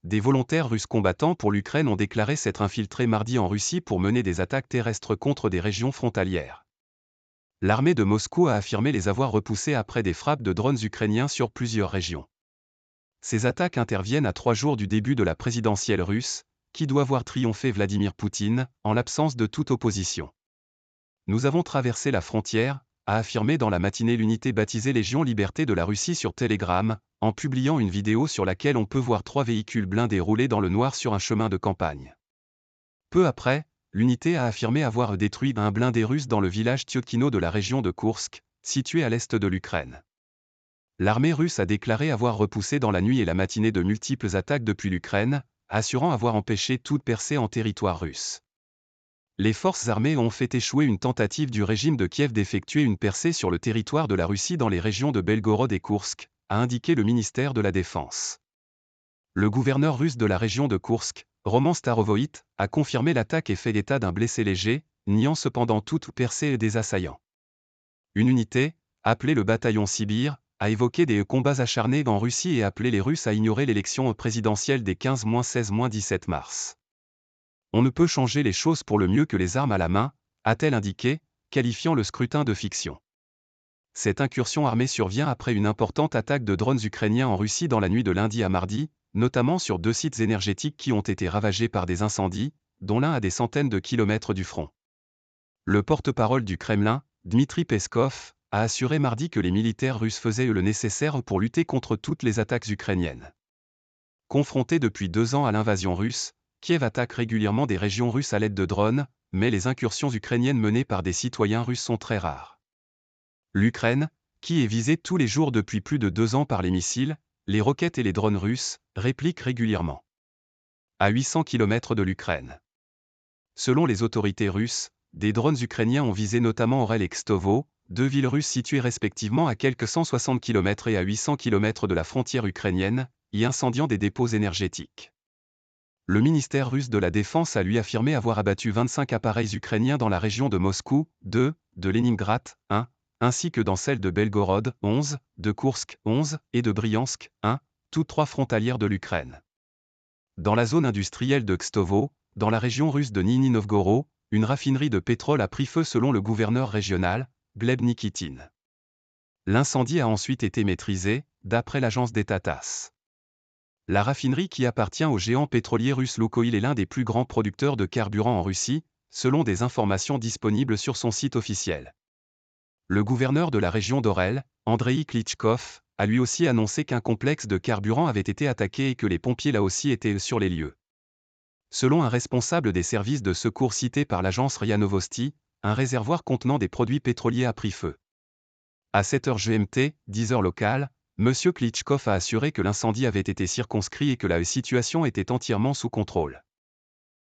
des volontaires russes combattant pour l'Ukraine ont déclaré s'être infiltrés mardi en Russie pour mener des attaques terrestres contre des régions frontalières. L'armée de Moscou a affirmé les avoir repoussés après des frappes de drones ukrainiens sur plusieurs régions. Ces attaques interviennent à 3 jours du début de la présidentielle russe, qui doit voir triompher Vladimir Poutine, en l'absence de toute opposition. Nous avons traversé la frontière, a affirmé dans la matinée l'unité baptisée Légion Liberté de la Russie sur Telegram, en publiant une vidéo sur laquelle on peut voir 3 véhicules blindés rouler dans le noir sur un chemin de campagne. Peu après, l'unité a affirmé avoir détruit un blindé russe dans le village Tiotkino de la région de Koursk, situé à l'est de l'Ukraine. L'armée russe a déclaré avoir repoussé dans la nuit et la matinée de multiples attaques depuis l'Ukraine, assurant avoir empêché toute percée en territoire russe. Les forces armées ont fait échouer une tentative du régime de Kiev d'effectuer une percée sur le territoire de la Russie dans les régions de Belgorod et Koursk, a indiqué le ministère de la Défense. Le gouverneur russe de la région de Koursk, Roman Starovoït, a confirmé l'attaque et fait état d'un blessé léger, niant cependant toute percée des assaillants. Une unité, appelée le bataillon Sibir, a évoqué des combats acharnés en Russie et appelé les Russes à ignorer l'élection présidentielle des 15-16-17 mars. On ne peut changer les choses pour le mieux que les armes à la main, a-t-elle indiqué, qualifiant le scrutin de fiction. Cette incursion armée survient après une importante attaque de drones ukrainiens en Russie dans la nuit de lundi à mardi, notamment sur 2 sites énergétiques qui ont été ravagés par des incendies, dont l'un à des centaines de kilomètres du front. Le porte-parole du Kremlin, Dmitri Peskov, a assuré mardi que les militaires russes faisaient le nécessaire pour lutter contre toutes les attaques ukrainiennes. Confronté depuis 2 ans à l'invasion russe, Kiev attaque régulièrement des régions russes à l'aide de drones, mais les incursions ukrainiennes menées par des citoyens russes sont très rares. L'Ukraine, qui est visée tous les jours depuis plus de 2 ans par les missiles, les roquettes et les drones russes, réplique régulièrement. À 800 km de l'Ukraine. Selon les autorités russes, des drones ukrainiens ont visé notamment Orel et Kstovo, 2 villes russes situées respectivement à quelques 160 km et à 800 km de la frontière ukrainienne, y incendiant des dépôts énergétiques. Le ministère russe de la Défense a lui affirmé avoir abattu 25 appareils ukrainiens dans la région de Moscou, 2, de Leningrad, 1, ainsi que dans celle de Belgorod, 11, de Koursk, 11, et de Bryansk, 1, toutes 3 frontalières de l'Ukraine. Dans la zone industrielle de Kstovo, dans la région russe de Nizhny Novgorod, une raffinerie de pétrole a pris feu selon le gouverneur régional, Gleb Nikitin. L'incendie a ensuite été maîtrisé, d'après l'agence d'État TASS. La raffinerie qui appartient au géant pétrolier russe Lukoil est l'un des plus grands producteurs de carburant en Russie, selon des informations disponibles sur son site officiel. Le gouverneur de la région d'Orel, Andrei Klitschkov, a lui aussi annoncé qu'un complexe de carburant avait été attaqué et que les pompiers là aussi étaient sur les lieux. Selon un responsable des services de secours cité par l'agence RIA Novosti, un réservoir contenant des produits pétroliers a pris feu. À 7h GMT, 10h locale, M. Klitschkov a assuré que l'incendie avait été circonscrit et que la situation était entièrement sous contrôle.